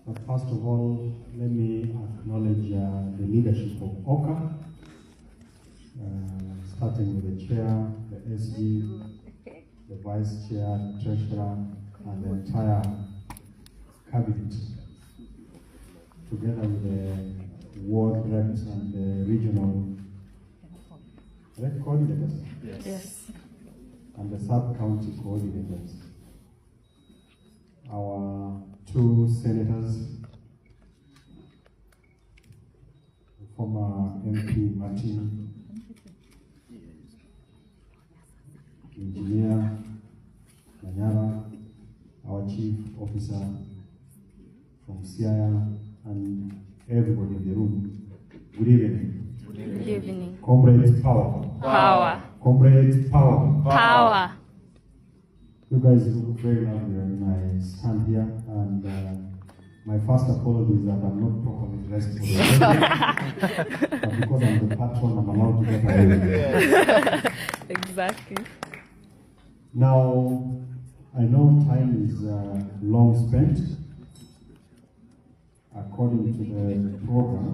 But first of all, let me acknowledge the leadership of OCA, starting with the chair, the SG, the vice chair, the treasurer, and the entire cabinet, together with the ward reps and the regional coordinators. Yes. And the sub-county coordinators. Our two senators, former MP Martin, Engineer Manyara, our chief officer from CIA, and everybody in the room. Good evening. Good evening. Comrades, power. Power. Comrades, power. Power. You guys look very lovely when I stand here, and my first apology is that I'm not properly dressed for the wedding, but because I'm the patron, I'm allowed to get away. Exactly. Now, I know time is long spent. According to the program,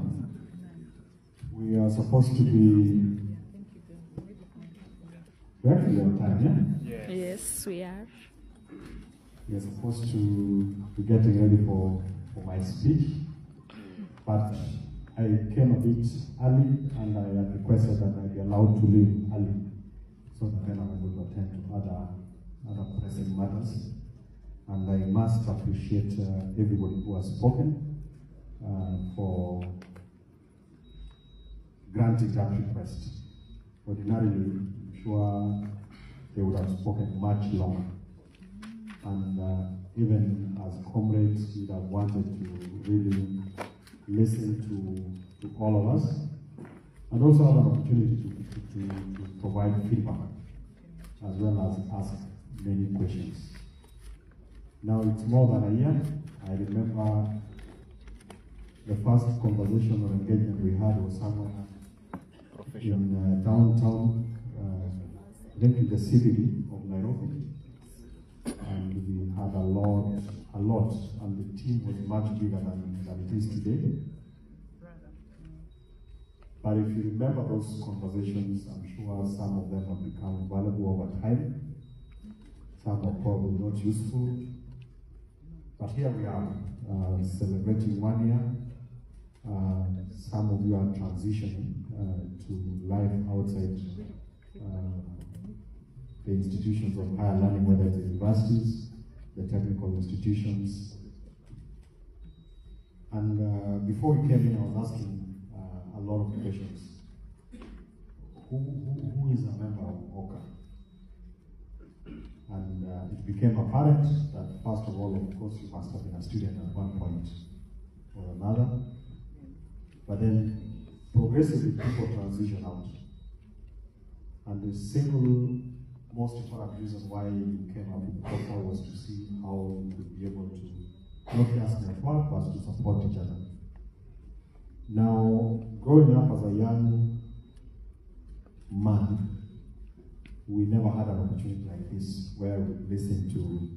we are supposed to be working on time, yeah? Yes, we are. We are supposed to be getting ready for my speech, but I came a bit early and I had requested that I be allowed to leave early so that then I'm able to attend to other pressing matters. And I must appreciate everybody who has spoken for granting that request. Ordinarily, I'm sure they would have spoken much longer. And even as comrades, we'd have wanted to really listen to all of us, and also have an opportunity to provide feedback, as well as ask many questions. Now, it's more than a year. I remember the first conversation or engagement we had was somewhere in downtown, I think in the city of Nairobi. And we had a lot, and the team was much bigger than it is today. But if you remember those conversations, I'm sure some of them have become valuable over time. Some are probably not useful. But here we are, celebrating 1 year. Some of you are transitioning to life outside the institutions of higher learning, whether it's the universities, the technical institutions. And before we came in, I was asking a lot of questions. Who is a member of OCA? And it became apparent that, first of all, of course, you must have been a student at one point or another. But then, progressively, people transition out. And the single most important reason why we came up with OCA was to see how we could be able to not just network, but to support each other. Now, growing up as a young man, we never had an opportunity like this where we listened to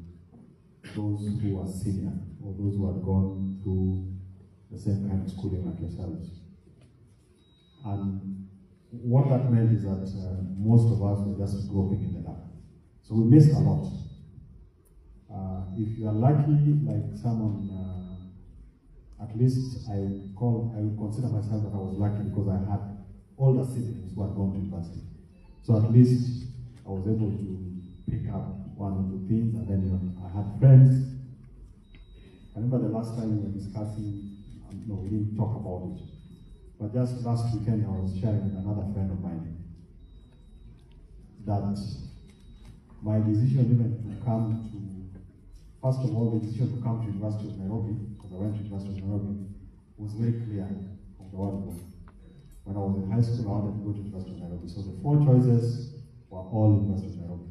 those who are senior or those who had gone through the same kind of schooling like yourselves. And what that meant is that most of us were just groping in the dark. So we missed a lot. If you are lucky, like someone, at least I would consider myself that I was lucky because I had older siblings who had gone to university. So at least I was able to pick up one or two things, and then I had friends. I remember the last time we were discussing, no, we didn't talk about it. But just last weekend, I was sharing with another friend of mine that my decision even to come to, first of all, the decision to come to University of Nairobi, because I went to University of Nairobi, was very clear from the word go. When I was in high school, I wanted to go to University of Nairobi. So the four choices were all University of Nairobi.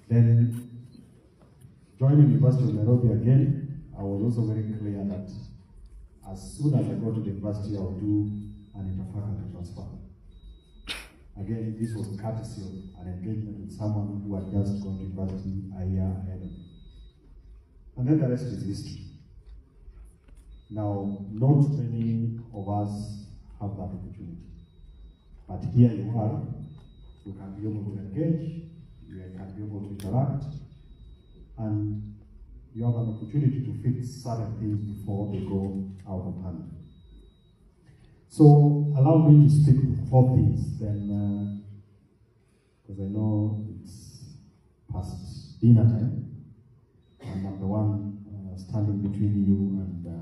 Then, joining University of Nairobi again, I was also very clear that as soon as I go to the university, I will do an interfaculty transfer. Again, this was courtesy of an engagement with someone who had just gone to university a year ahead of me. And And then the rest is history. Now, not many of us have that opportunity. But here you are, you can be able to engage, you can be able to interact, and you have an opportunity to fix certain things before they go out of hand. So, allow me to speak to 4 things, then, because I know it's past dinner time. And I'm the one standing between you and the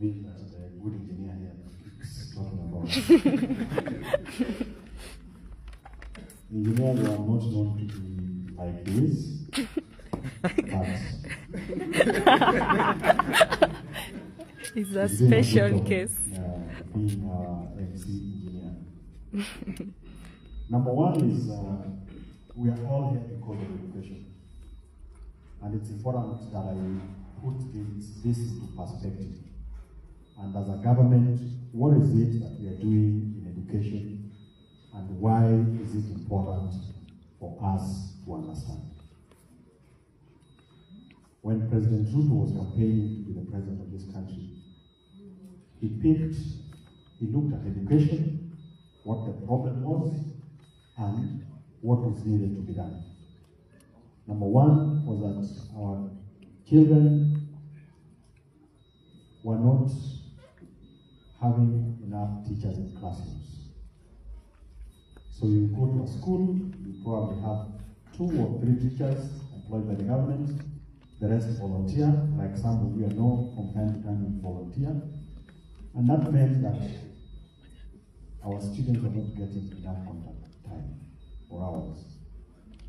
meal that the good engineer here keeps talking about. Engineers are not known to be like this, but It's a special case. Being MC engineer. Number one is we are all here because of education. And it's important that I put this into perspective. And as a government, what is it that we are doing in education, and why is it important for us to understand? When President Ruto was campaigning to be the president of this country, he looked at education, what the problem was, and what was needed to be done. Number one was that our children were not having enough teachers in classrooms. So you go to a school, you probably have 2 or 3 teachers employed by the government, the rest volunteer, like some of you know, from time to time volunteer. And that meant that our students were not getting enough contact time or hours.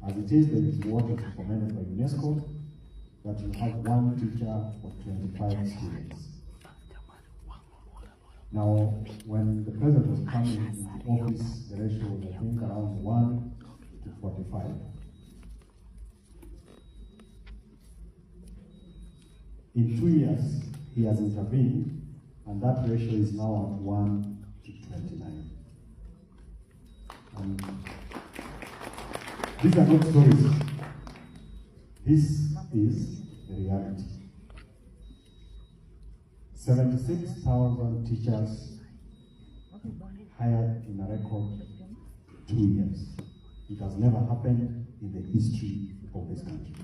As it is, there is what is recommended by UNESCO, that you have 1 teacher for 25 students. Now, when the president was coming into office, the ratio was, I think, around 1 to 45. In 2 years, he has intervened, and that ratio is now at 1 to 29. And these are not stories. This is the reality. 76,000 teachers hired in a record 2 years. It has never happened in the history of this country.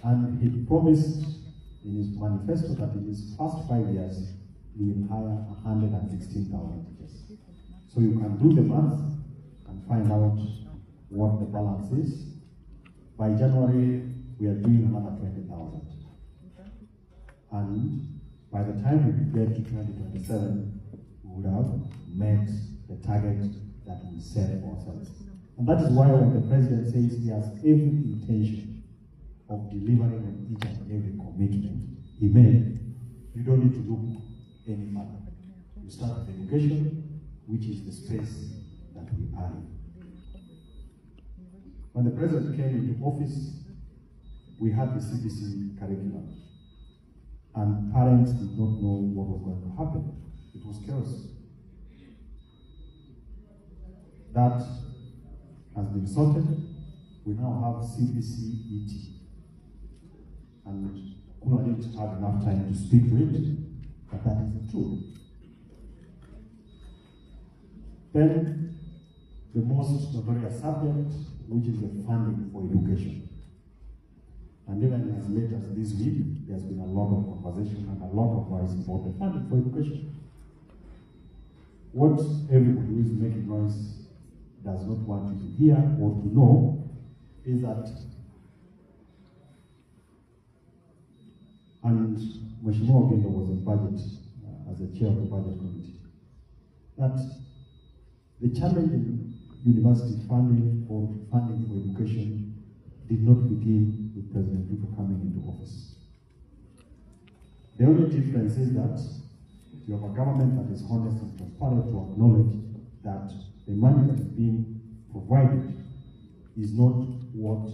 And he promised in his manifesto that in his first 5 years, he will hire 116,000 teachers. So you can do the math and find out what the balance is. By January, we are doing another 20,000. And by the time we get to 2027, we would have met the target that we set for ourselves. And that is why when the president says he has every intention of delivering on each and every commitment he made, you don't need to look any further. You start with education, which is the space that we are in. When the president came into office, we had the CBC curriculum. And parents did not know what was going to happen. It was chaos. That has been sorted. We now have CBC ET. And Kula didn't have enough time to speak to it, but that is the truth. Then, the most notorious subject, which is the funding for education. And even as late as this week, there's been a lot of conversation and a lot of voice about the funding for education. What everybody who is making noise does not want you to hear or to know is that, and Mheshimiwa Ogendo was in budget as the chair of the budget committee, that the challenge in university funding or funding for education did not begin with President Ruto coming into office. The only difference is that you have a government that is honest and transparent to acknowledge that the money that is being provided is not what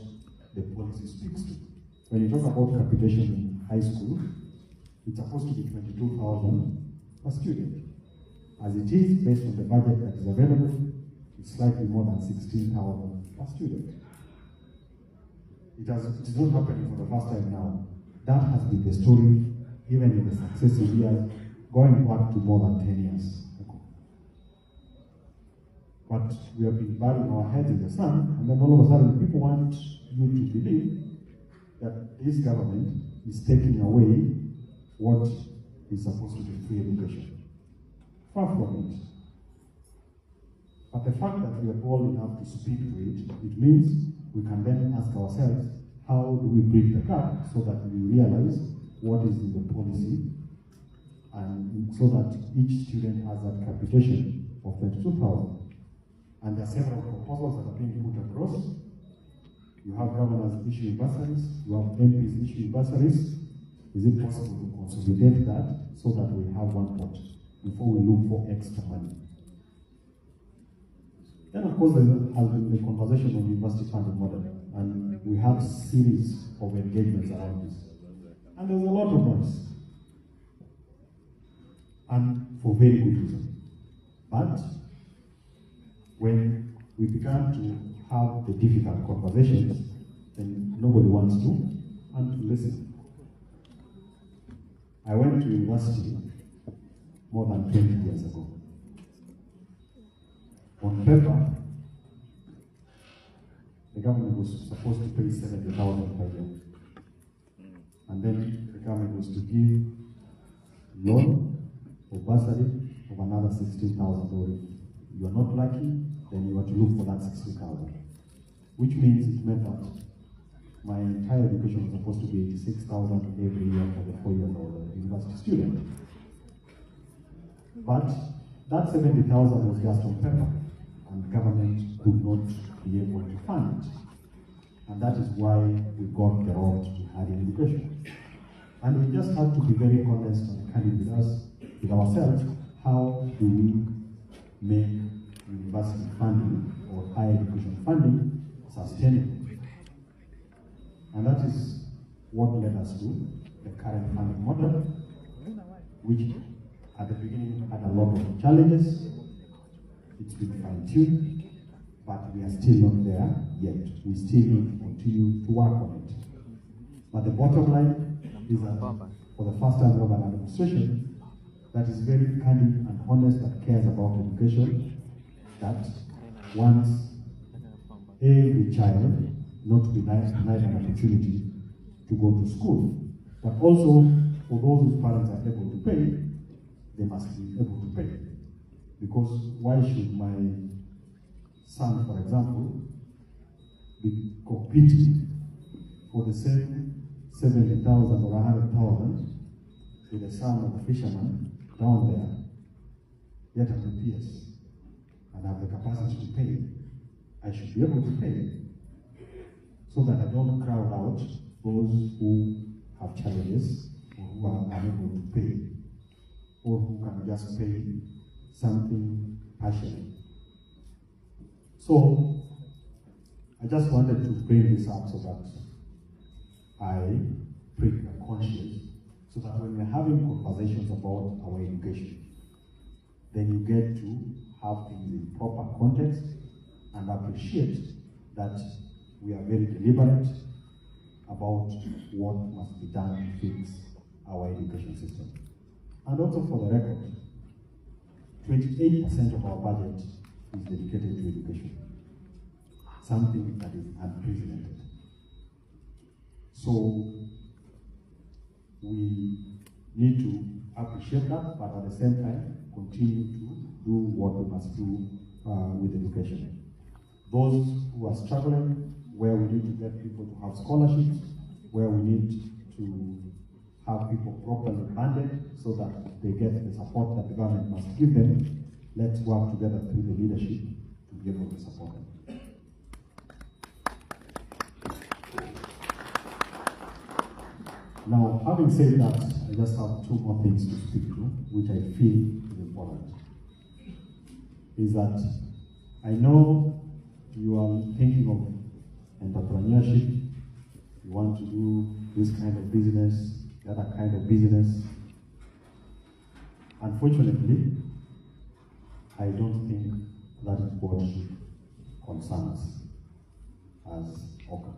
the policy speaks to. When you talk about capitation in high school, it's supposed to be 22,000 per student. As it is, based on the budget that is available, it's slightly more than 16,000 per student. It is not happening for the first time now. That has been the story, even in the successive years, going back to more than 10 years ago. But we have been burying our heads in the sand, and then all of a sudden people want you to believe that this government is taking away what is supposed to be free education. Far from it. But the fact that we are bold enough to speak to it, it means we can then ask ourselves, how do we bridge the gap so that we realize what is in the policy, and so that each student has that capitation of 32,000. And there are several proposals that are being put across. You have governors issuing bursaries, you have MPs issuing bursaries. Is it possible to consolidate that so that we have one pot before we look for extra money? Then of course there has been the conversation on university funding model, and we have a series of engagements around this. And there's a lot of noise. And for very good reason. But when we began to have the difficult conversations, then nobody wants to and to listen. I went to university more than 20 years ago. On paper, the government was supposed to pay 70,000 per year. And then the government was to give loan or bursary of another 16,000. Or if you are not lucky, then you have to look for that 60,000. Which means it meant that my entire education was supposed to be 86,000 every year for the 4 years I was a university student. But that 70,000 was just on paper, and the government could not be able to fund it. And that is why we got the road to higher education. And we just had to be very honest and candid with ourselves. How do we make university funding or higher education funding sustainable? And that is what led us to the current funding model, which at the beginning had a lot of challenges. It's been fine-tuned, but we are still not there yet. We still need to continue to work on it. But the bottom line is that for the first time we have an administration that is very candid and honest, that cares about education, that wants every child not to be denied an opportunity to go to school. But also, for those whose parents are able to pay, they must be able to pay. Because why should my son, for example, be competing for the same 70,000 or 100,000 with the son of a fisherman down there, yet I'm a PS and have the capacity to pay? I should be able to pay, so that I don't crowd out those who have challenges or who are unable to pay, or who can just pay something partially. So I just wanted to bring this up so that I prick a conscience, so that when we're having conversations about our education, then you get to have things in proper context and appreciate that we are very deliberate about what must be done to fix our education system. And also for the record, 28% of our budget is dedicated to education, something that is unprecedented. So we need to appreciate that, but at the same time, continue to do what we must do with education. Those who are struggling, where we need to get people to have scholarships, where we need to have people properly funded so that they get the support that the government must give them, let's work together through the leadership to be able to support them. Now, having said that, I just have two more things to speak to, which I feel is important. Is that I know you are thinking of entrepreneurship, you want to do this kind of business, the other kind of business. Unfortunately, I don't think that is what should concern us as OCA.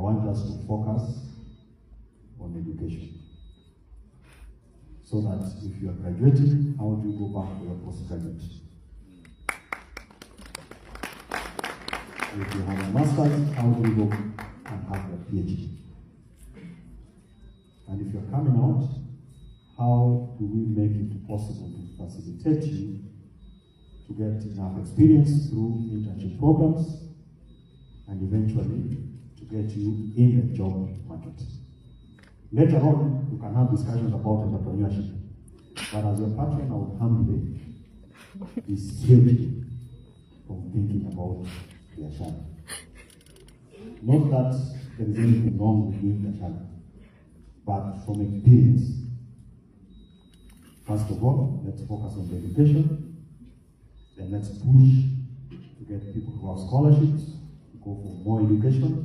want us to focus on education. So that if you are graduating, how do you go back to your postgraduate? If you have a master's, how do you go and have a PhD? And if you're coming out, how do we make it possible to facilitate you to get enough experience through internship programs and eventually to get you in the job market? Later on, you can have discussions about entrepreneurship. But as your patron, I would humbly dissuade you from thinking about biashara. Not that there is anything wrong with doing biashara, but from experience. First of all, let's focus on the education. Then let's push to get people who have scholarships, to go for more education.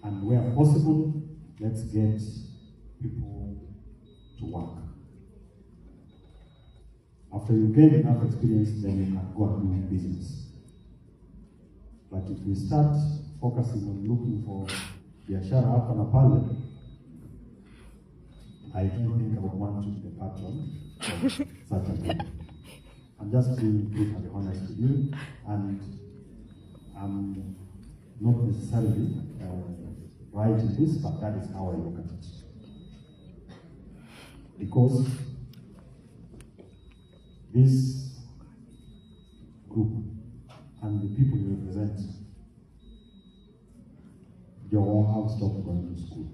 And where possible, let's get people to work. After you gain enough experience, then you can go and do business. But if we start focusing on looking for biashara hapa na pale, I don't think I would want to be the patron of such a thing. I'm just being brutally honest with you, and I'm not necessarily right in this, but that is how I look at it. Because this group and the people you represent, they all have stopped going to school.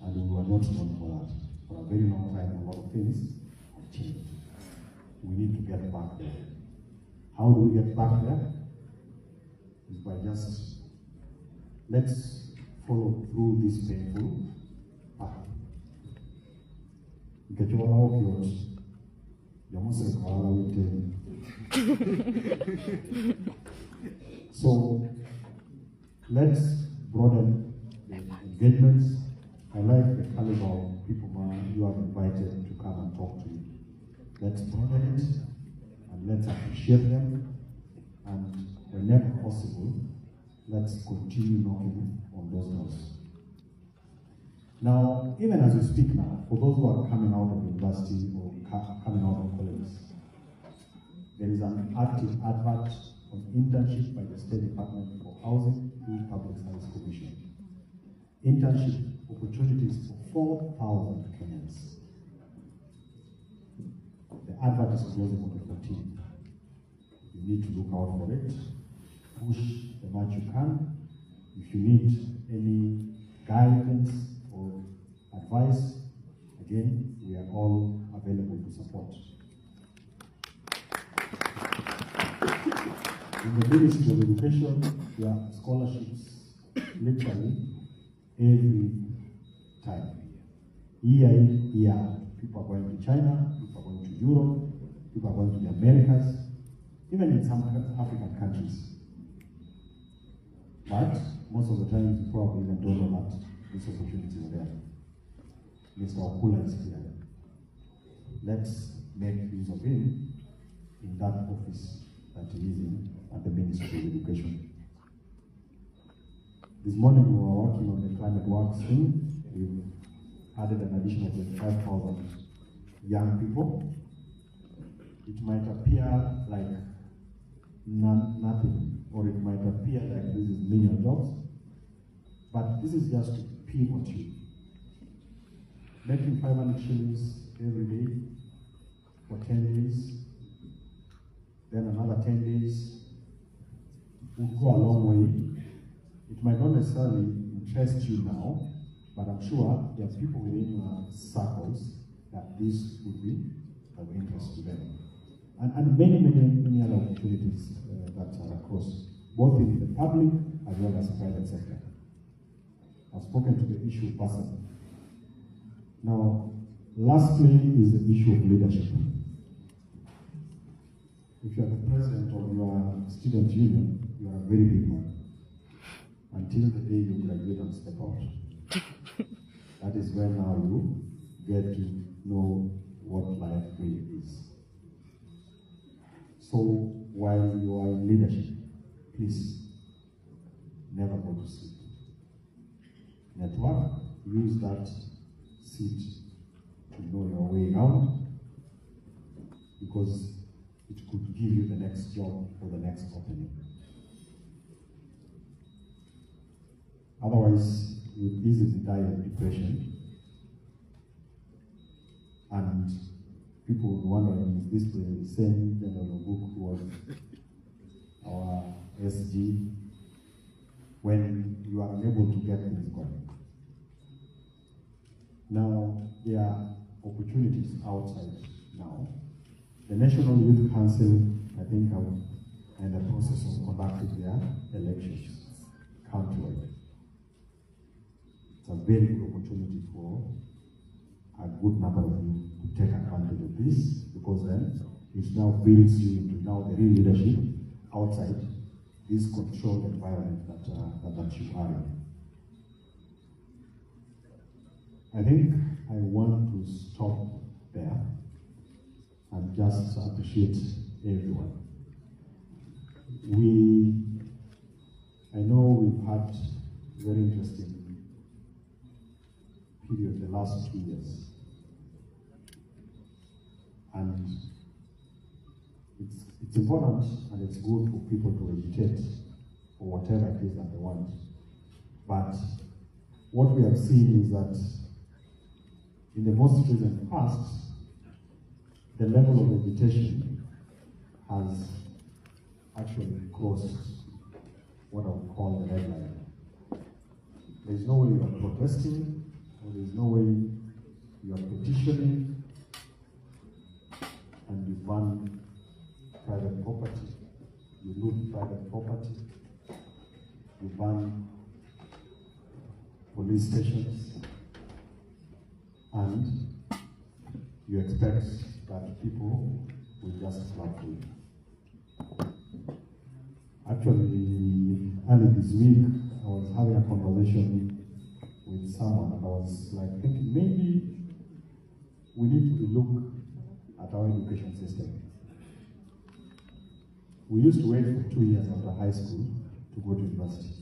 And we were not known for that. For a very long time, a lot of things have changed. We need to get back there. How do we get back there? Is by just, let's follow through this painful path. Get your out, So let's broaden the engagements. I like the caliber of people you have invited to come and talk to you. Let's broaden it and let's appreciate them. And whenever possible, let's continue knocking on those doors. Now, even as we speak now, for those who are coming out of university or coming out of colleges, there is an active advert on internship by the State Department for Housing through Public Service Commission. Internship opportunities for 4,000 Kenyans. The advert is closing on the 14th. You need to look out for it. Push the much you can. If you need any guidance or advice, again, we are all available to support. In the Ministry of Education, there are scholarships literally every time. Year in, year out. People are going to China, people are going to Europe, people are going to the Americas, even in some African countries. But most of the time, you probably even don't know that these opportunities are there. Mr. Okula is here. Let's make use of him in that office that he is in at the Ministry of Education. This morning we were working on the climate works thing. We added an additional 25,000 young people. It might appear like nothing, or it might appear like this is million jobs, but this is just to pivot you. Making 500 shillings every day for 10 days, then another 10 days would go a long way. It might not necessarily interest you now, but I'm sure there are people within your circles that this would be of interest to them. And many other opportunities that are across, both in the public as well as the private sector. I've spoken to the issue personally. Now, lastly is the issue of leadership. If you are the president of your student union, you are a very big man. Until the day you graduate and step out. That is when now you get to know what life really is. So while you are in leadership, please never go to sleep. Network, use that seat to know your way around, because it could give you the next job or the next opening. Otherwise, you would easily die of depression, and people would wonder, is this the same General Book who was our SG, when you are unable to get things going? Now, there are opportunities outside now. The National Youth Council, I think, are in the process of conducting their elections countywide. It's a very good opportunity for a good number of you to take advantage of this, because then it now builds you into now the real leadership outside this controlled environment that you are in. I think I want to stop there and just appreciate everyone. I know we've had very interesting period the last 2 years. And it's important and it's good for people to agitate for whatever it is that they want. But what we have seen is that in the most recent past, the level of agitation has actually crossed what I would call the red line. There is no way you are protesting, or there is no way you are petitioning, and you ban private property, you loot private property, you ban police stations, and you expect that people will just clap for you. Actually, early this week, I was having a conversation with someone, and I was like thinking, maybe we need to look at our education system. We used to wait for 2 years after high school to go to university.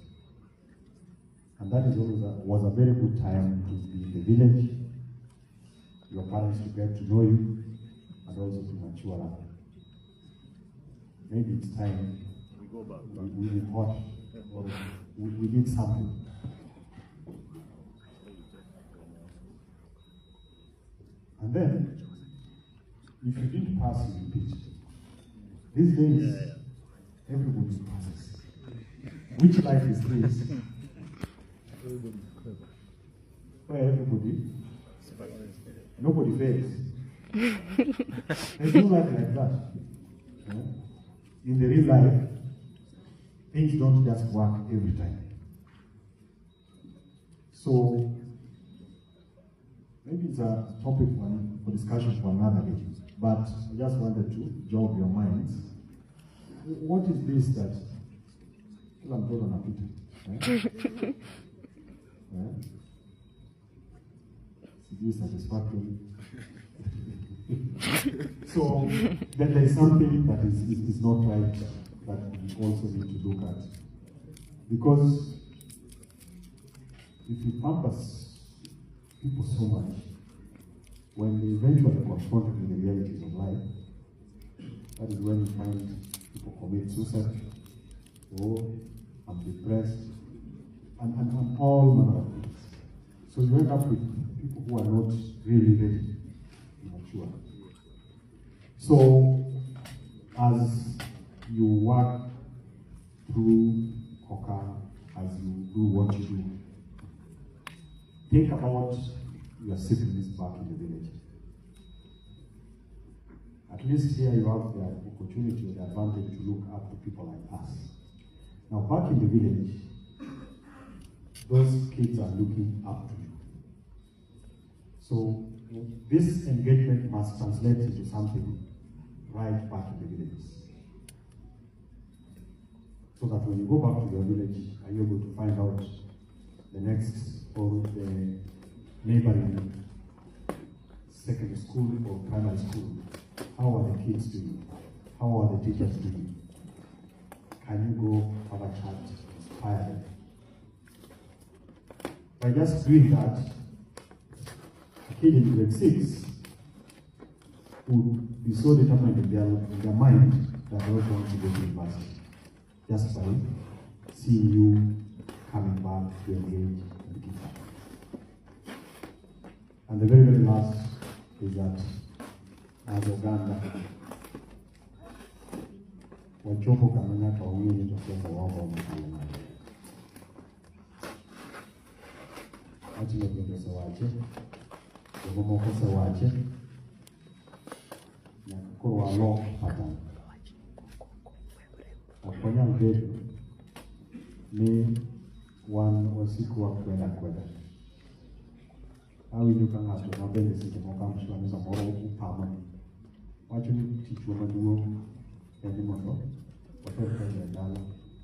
And that is always was a very good time to be in the village, your parents to get to know you, and also to mature up. Maybe it's time we report, or we did something. And then, if you didn't pass, you repeat. These days, everybody passes. Which life is this? Where everybody, nobody fails. There's no life like that. In the real life, things don't just work every time. So, maybe it's a topic for discussion for another day, but I just wanted to jog your minds. What is this that kila mtoto anapita? Sijui satisfactory. So then there is something that is not right that we also need to look at. Because if you purpose people so much, when they eventually confronted with the realities of life, that is when you find people commit suicide, or I'm depressed, and all manner of things. So you end up with people who are not really ready to mature. So as you work through COCA, as you do what you do, think about your siblings back in the village. At least here you have the opportunity, the advantage to look up to people like us. Now back in the village, those kids are looking up to you. So this engagement must translate into something right back in the villages. So that when you go back to your village, are you able to find out the next or the neighboring secondary school or primary school? How are the kids doing? How are the teachers doing? Can you go have a chat, inspire them, by just doing that, a kid in grade 6 would be so determined in their mind that they don't want to go to university just by seeing you coming back to engage in the guitar. And the very, very last is that as Uganda, wachopo kamenya kwa wingi tokeza wako mkuu. Achi ndio wache, ndio mkosa wache. Na kwa lo pattern. Akonya mbedu ni wasiku wa kwenda. Au ndio kama hapo mabende sisi mwa mshwani za moro upama. Wacho ni tichu maduo yani mono. Watoto ya dala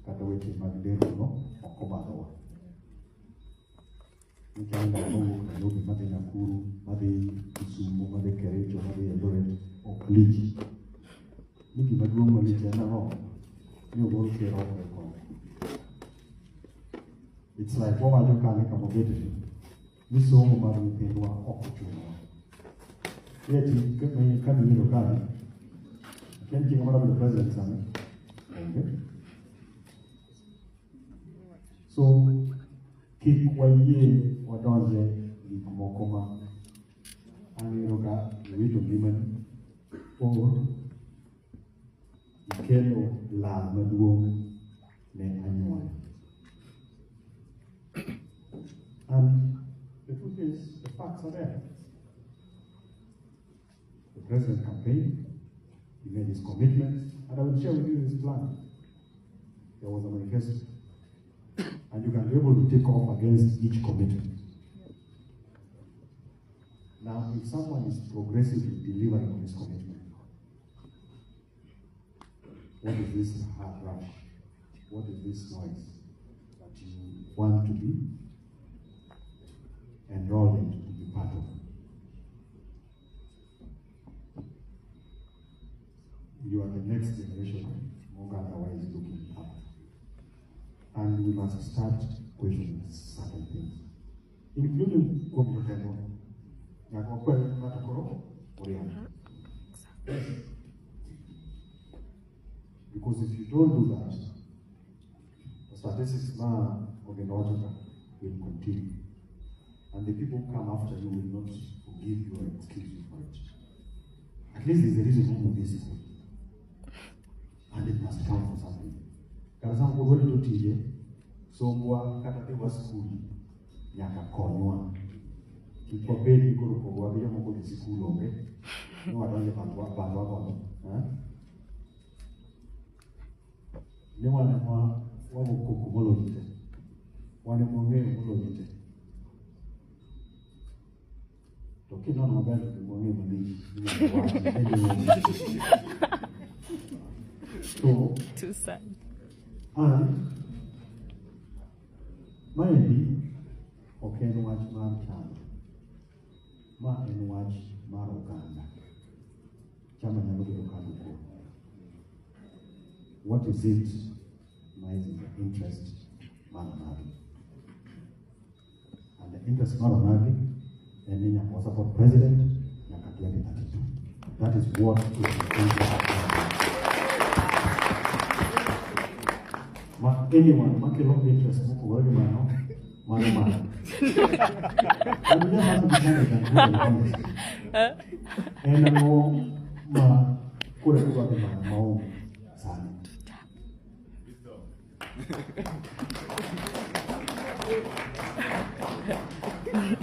kata weche magdero no okobado. Nikaenda Mungu na ndugu madi Nakuru, madi Kisumu, madi Kericho, madi Eldoret, Okliji. Niki maduo malichana ho. Ni ugoro kero ko. It's like what I do can make a mobility. This song about the people are opportunity. Yet, when you come in the garden, you can't think about the president. Okay? So, keep quiet or don't say, Mokoma, and you look at the rich women, or Kelo La Maduo, then anyone. And the truth is, the facts are there. The president campaigned, he made his commitments, and I will share with you his plan. There was a manifesto. And you can be able to take off against each commitment. Now, if someone is progressively delivering on his commitment, what is this hard rush? What is this noise that you want to be enrolled in, to be part of? You are the next generation, otherwise looking up. And we must start questioning certain things, including Komuteno. Because if you don't do that, the statistics now of the North will continue. And the people who come after you will not forgive you or excuse you for it. At least there's a reason to move this. And it must count for something. Kwa sababu kwa wale tuje, so mwa kata wa school nyaka konywa. Kiko bedi ko ko wa bila mo ko school ombe. No wadonje bandwa kono. Ni wana mwa wa ko ko molo jite. Wana mo me molo jite. To kino no bele mo me mali. So too sad. And maybe okay no watch man chama. Ma en watch maro Uganda. Chama nyalo bedo kando ko. What is it? My interest Onagi. And the interest Onagi and then was support president nyaka 2032. That is what is the interest. Anyone, makelo interest, moko wali mano, mano. And we have to be honest. And no, ma, kule kuwa kama mao sana.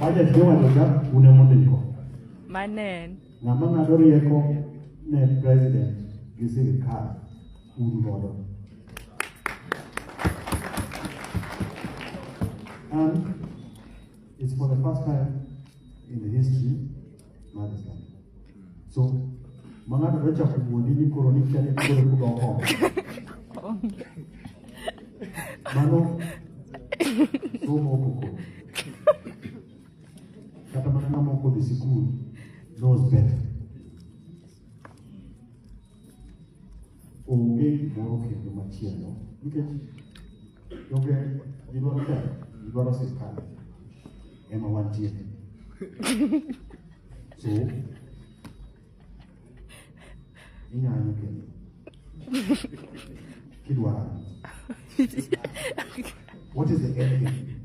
Aja jiwa loja unemonde niko. Manen. Na mama dori yeko ne president gisiri kaa urugodo. And it's for the first time in the history of this country. So, Mangata Recha Kumudini Koronika Kudo. Mano, so Moko. Katamana Moko, the school, knows better. Onge Moroke, the Machiano. You know what I'm saying? You got to say, Emma one tear. So, what is the end game?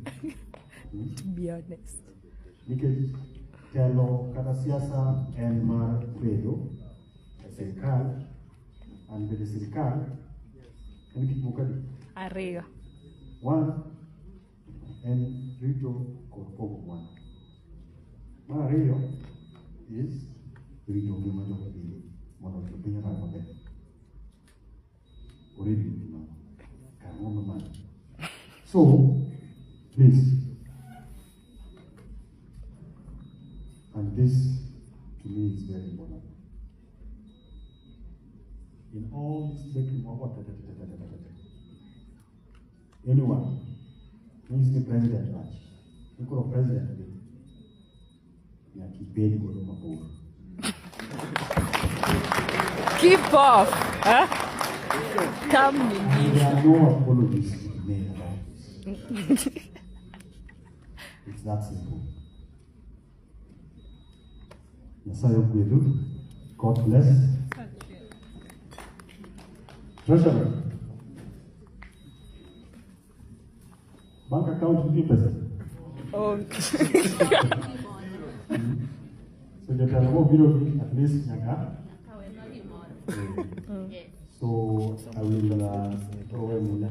To be honest. Nikech telo kata siasa en mar kwedo e sirikal and bende sirikal en gik moko adi. Ariyo. One en rito kod pogo mwandu. Mar ariyo is rito ngima jopiny mondo jopiny odag maber. Orito ngima kang'o mamalo. So, please, and this to me is very important. In all this making of anyone who is the president branch, you could have president again. Yeah, keep being good on my board. Keep off. Huh? Come in. There are no apologies to be made about this. It's that simple. God bless. Treasurer. Bank account 3%. Oh. So you tell me at least Nyaga. So I will throw in a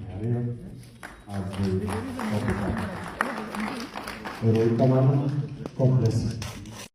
career as the God bless.